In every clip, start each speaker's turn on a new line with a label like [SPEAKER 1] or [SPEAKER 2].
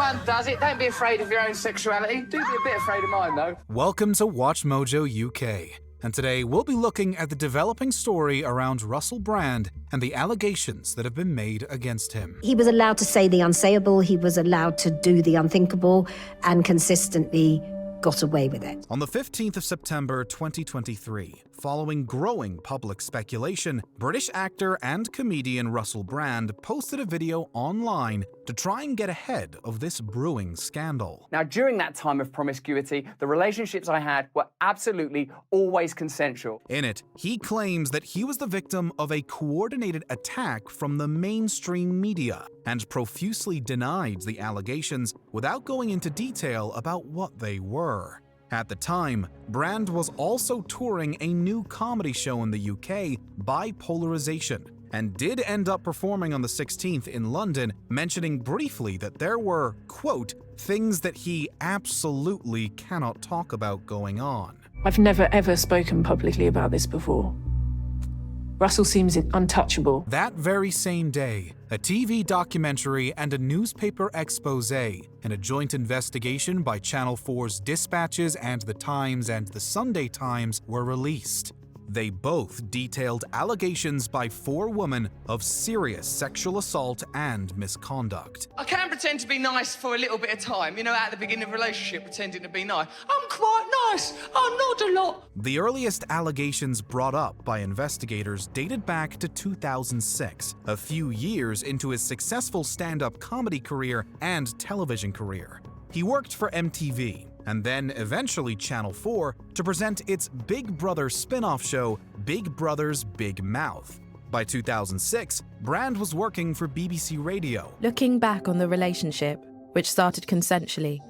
[SPEAKER 1] Everyone does it. Don't be afraid of your own sexuality. Do be a bit afraid of mine, though.
[SPEAKER 2] Welcome to WatchMojoUK. And today we'll be looking at the developing story around Russell Brand and the allegations that have been made against him.
[SPEAKER 3] He was allowed to say the unsayable, he was allowed to do the unthinkable, and consistently got away with it.
[SPEAKER 2] On the 15th of September 2023, following growing public speculation, British actor and comedian Russell Brand posted a video online to try and get ahead of this brewing scandal.
[SPEAKER 1] Now, during that time of promiscuity, the relationships I had were absolutely always consensual.
[SPEAKER 2] In it, he claims that he was the victim of a coordinated attack from the mainstream media and profusely denied the allegations without going into detail about what they were. At the time, Brand was also touring a new comedy show in the UK, Bipolarization, and did end up performing on the 16th in London, mentioning briefly that there were, quote, things that he absolutely cannot talk about going on.
[SPEAKER 4] I've never ever spoken publicly about this before. Russell seems untouchable.
[SPEAKER 2] That very same day, a TV documentary and a newspaper expose in a joint investigation by Channel 4's Dispatches and The Times and The Sunday Times were released. They both detailed allegations by 4 women of serious sexual assault and misconduct.
[SPEAKER 1] I can pretend to be nice for a little bit of time, at the beginning of a relationship, pretending to be nice. I'm quite nice. I'm not a lot.
[SPEAKER 2] The earliest allegations brought up by investigators dated back to 2006, a few years into his successful stand-up comedy career and television career. He worked for MTV, and then eventually Channel 4 to present its Big Brother spin-off show, Big Brother's Big Mouth. By 2006, Brand was working for BBC Radio.
[SPEAKER 5] Looking back on the relationship, which started consensually,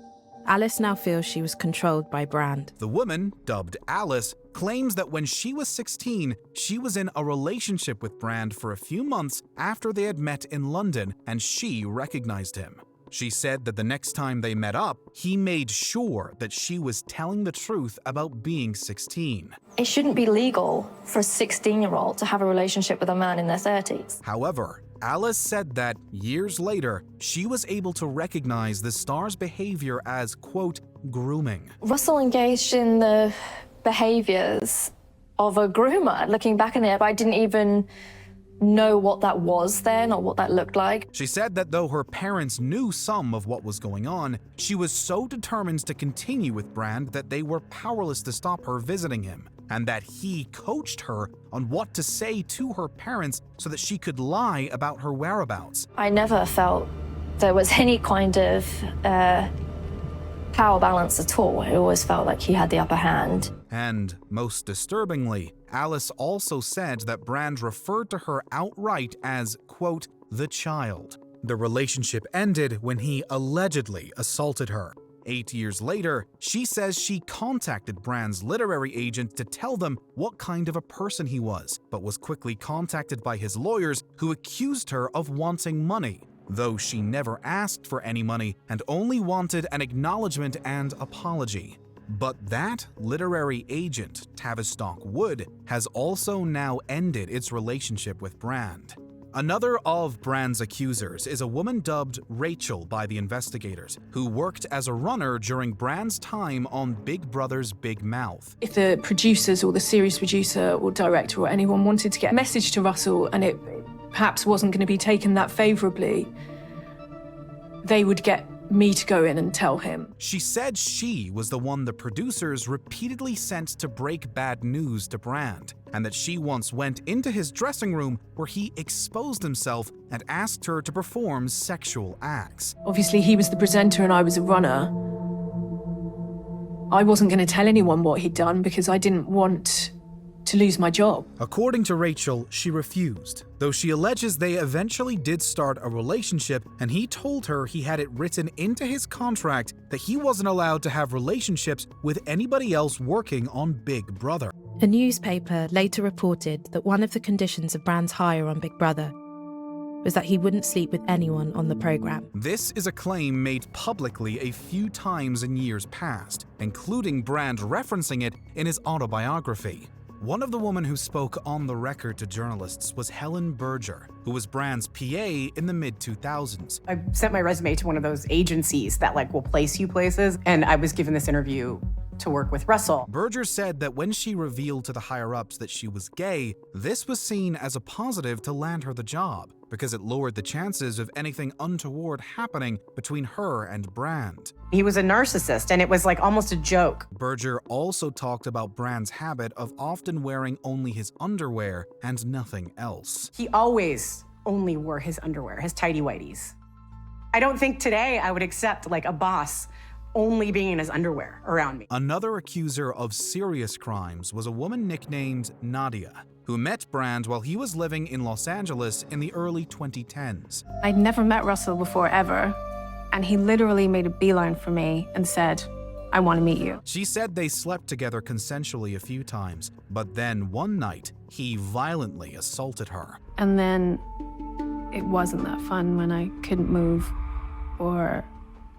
[SPEAKER 5] Alice now feels she was controlled by Brand.
[SPEAKER 2] The woman, dubbed Alice, claims that when she was 16, she was in a relationship with Brand for a few months after they had met in London, and she recognized him. She said that the next time they met up, he made sure that she was telling the truth about being 16.
[SPEAKER 6] It shouldn't be legal for a 16-year-old to have a relationship with a man in their 30s.
[SPEAKER 2] However, Alice said that, years later, she was able to recognize the star's behavior as, quote, grooming.
[SPEAKER 6] Russell engaged in the behaviors of a groomer. Looking back on it, I didn't even know what that was then or what that looked like.
[SPEAKER 2] She said that though her parents knew some of what was going on, she was so determined to continue with Brand that they were powerless to stop her visiting him, and that he coached her on what to say to her parents so that she could lie about her whereabouts.
[SPEAKER 6] I never felt there was any kind of power balance at all. I always felt like he had the upper hand.
[SPEAKER 2] And, most disturbingly, Alice also said that Brand referred to her outright as, quote, the child. The relationship ended when he allegedly assaulted her. 8 years later, she says she contacted Brand's literary agent to tell them what kind of a person he was, but was quickly contacted by his lawyers who accused her of wanting money, though she never asked for any money and only wanted an acknowledgement and apology. But that literary agent, Tavistock Wood, has also now ended its relationship with Brand. Another of Brand's accusers is a woman dubbed Rachel by the investigators, who worked as a runner during Brand's time on Big Brother's Big Mouth.
[SPEAKER 4] If the producers or the series producer or director or anyone wanted to get a message to Russell and it perhaps wasn't going to be taken that favourably, they would get me to go in and tell him.
[SPEAKER 2] She said she was the one the producers repeatedly sent to break bad news to Brand, and that she once went into his dressing room where he exposed himself and asked her to perform sexual acts.
[SPEAKER 4] Obviously, he was the presenter and I was a runner. I wasn't going to tell anyone what he'd done because I didn't want to lose my job.
[SPEAKER 2] According to Rachel, she refused, though she alleges they eventually did start a relationship, and he told her he had it written into his contract that he wasn't allowed to have relationships with anybody else working on Big Brother.
[SPEAKER 5] A newspaper later reported that one of the conditions of Brand's hire on Big Brother was that he wouldn't sleep with anyone on the program.
[SPEAKER 2] This is a claim made publicly a few times in years past, including Brand referencing it in his autobiography. One of the women who spoke on the record to journalists was Helen Berger, who was Brand's PA in the mid-2000s.
[SPEAKER 7] I sent my resume to one of those agencies that will place you places, and I was given this interview to work with Russell.
[SPEAKER 2] Berger said that when she revealed to the higher-ups that she was gay, this was seen as a positive to land her the job, because it lowered the chances of anything untoward happening between her and Brand.
[SPEAKER 7] He was a narcissist, and it was almost a joke.
[SPEAKER 2] Berger also talked about Brand's habit of often wearing only his underwear and nothing else.
[SPEAKER 7] He always only wore his underwear, his tighty-whities. I don't think today I would accept a boss only being in his underwear around me.
[SPEAKER 2] Another accuser of serious crimes was a woman nicknamed Nadia, who met Brand while he was living in Los Angeles in the early 2010s.
[SPEAKER 4] I'd never met Russell before, ever, and he literally made a beeline for me and said, "I want to meet you."
[SPEAKER 2] She said they slept together consensually a few times, but then one night, he violently assaulted her.
[SPEAKER 4] And then it wasn't that fun when I couldn't move, or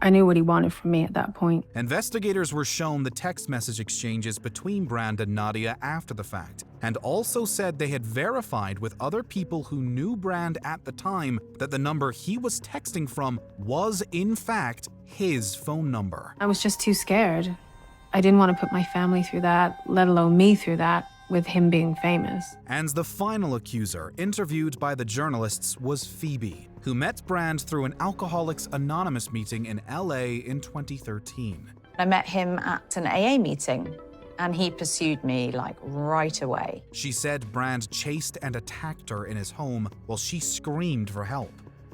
[SPEAKER 4] I knew what he wanted from me at that point.
[SPEAKER 2] Investigators were shown the text message exchanges between Brand and Nadia after the fact, and also said they had verified with other people who knew Brand at the time that the number he was texting from was, in fact, his phone number.
[SPEAKER 4] I was just too scared. I didn't want to put my family through that, let alone me through that, with him being famous.
[SPEAKER 2] And the final accuser interviewed by the journalists was Phoebe, who met Brand through an Alcoholics Anonymous meeting in LA in 2013.
[SPEAKER 8] I met him at an AA meeting, and he pursued me right away.
[SPEAKER 2] She said Brand chased and attacked her in his home while she screamed for help.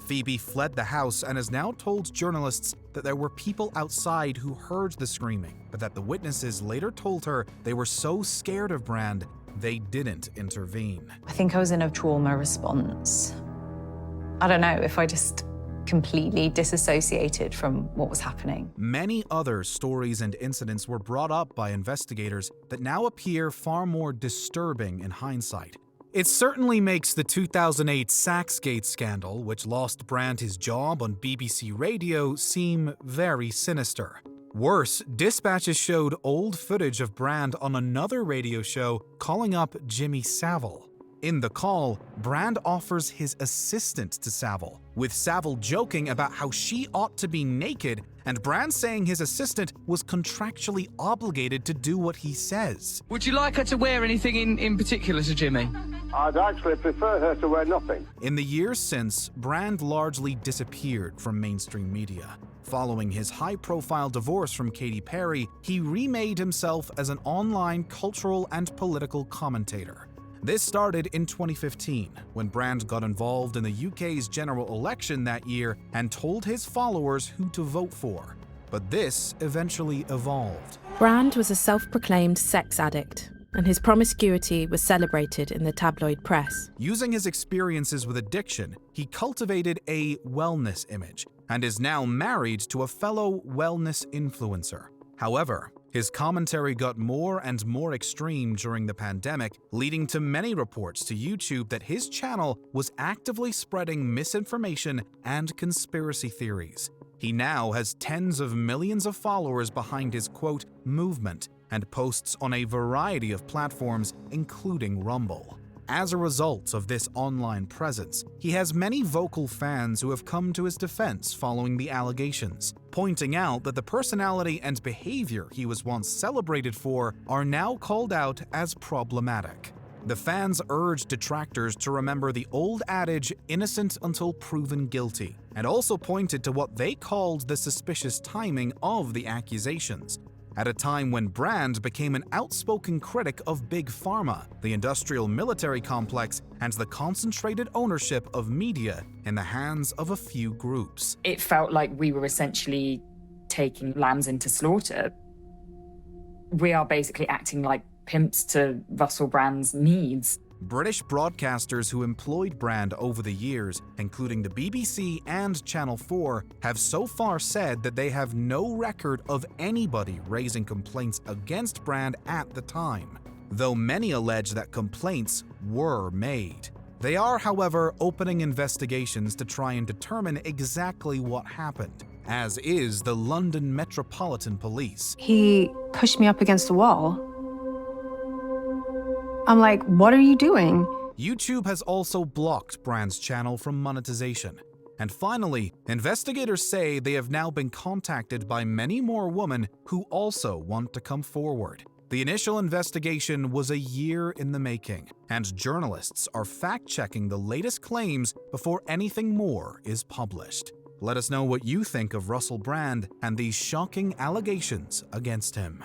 [SPEAKER 2] Phoebe fled the house and has now told journalists that there were people outside who heard the screaming, but that the witnesses later told her they were so scared of Brand, they didn't intervene.
[SPEAKER 8] I think I was in a trauma response. I don't know if I just completely disassociated from what was happening.
[SPEAKER 2] Many other stories and incidents were brought up by investigators that now appear far more disturbing in hindsight. It certainly makes the 2008 Saxgate scandal, which lost Brand his job on BBC Radio, seem very sinister. Worse, dispatches showed old footage of Brand on another radio show calling up Jimmy Savile. In the call, Brand offers his assistant to Savile, with Savile joking about how she ought to be naked, and Brand saying his assistant was contractually obligated to do what he says.
[SPEAKER 1] Would you like her to wear anything in particular to Jimmy?
[SPEAKER 9] I'd actually prefer her to wear nothing.
[SPEAKER 2] In the years since, Brand largely disappeared from mainstream media. Following his high-profile divorce from Katy Perry, he remade himself as an online cultural and political commentator. This started in 2015, when Brand got involved in the UK's general election that year and told his followers who to vote for. But this eventually evolved.
[SPEAKER 5] Brand was a self-proclaimed sex addict, and his promiscuity was celebrated in the tabloid press.
[SPEAKER 2] Using his experiences with addiction, he cultivated a wellness image and is now married to a fellow wellness influencer. However, his commentary got more and more extreme during the pandemic, leading to many reports to YouTube that his channel was actively spreading misinformation and conspiracy theories. He now has tens of millions of followers behind his, quote, movement, and posts on a variety of platforms, including Rumble. As a result of this online presence, he has many vocal fans who have come to his defense following the allegations, pointing out that the personality and behavior he was once celebrated for are now called out as problematic. The fans urged detractors to remember the old adage, innocent until proven guilty, and also pointed to what they called the suspicious timing of the accusations, at a time when Brand became an outspoken critic of Big Pharma, the industrial military complex, and the concentrated ownership of media in the hands of a few groups.
[SPEAKER 10] It felt like we were essentially taking lambs into slaughter. We are basically acting like pimps to Russell Brand's needs.
[SPEAKER 2] British broadcasters who employed Brand over the years, including the BBC and Channel 4, have so far said that they have no record of anybody raising complaints against Brand at the time, though many allege that complaints were made. They are, however, opening investigations to try and determine exactly what happened, as is the London Metropolitan Police.
[SPEAKER 4] He pushed me up against a wall.
[SPEAKER 7] I'm like, what are you doing?
[SPEAKER 2] YouTube has also blocked Brand's channel from monetization. And finally, investigators say they have now been contacted by many more women who also want to come forward. The initial investigation was a year in the making, and journalists are fact-checking the latest claims before anything more is published. Let us know what you think of Russell Brand and these shocking allegations against him.